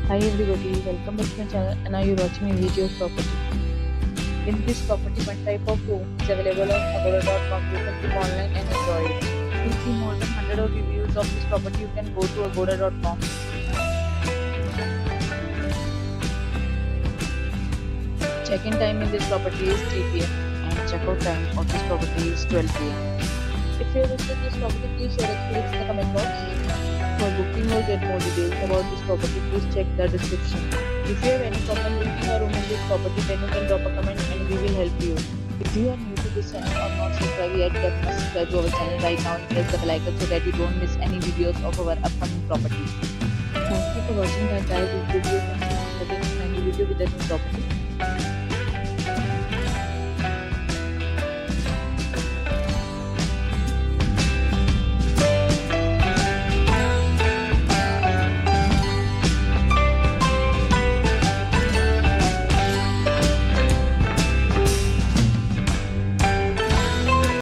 Hi everybody, welcome back to my channel and now you're watching a video of property. In this property, one type of room is available on agoda.com. You can book online and enjoy it. To see more than 100 of reviews of this property, you can go to agoda.com. Check-in time in this property is 3 p.m. and check-out time of this property is 12 p.m. If you visit this property, please share experience in the comment box. For booking or get more details about this property, please check the description. If you have any problem booking a room in this property, then you can drop a comment and we will help you. If you are new to this channel or not subscribed yet, then please subscribe to our channel right now and press the bell icon so that you don't miss any videos of our upcoming properties. Thank you for watching the entire video. Again, find a video with a new property.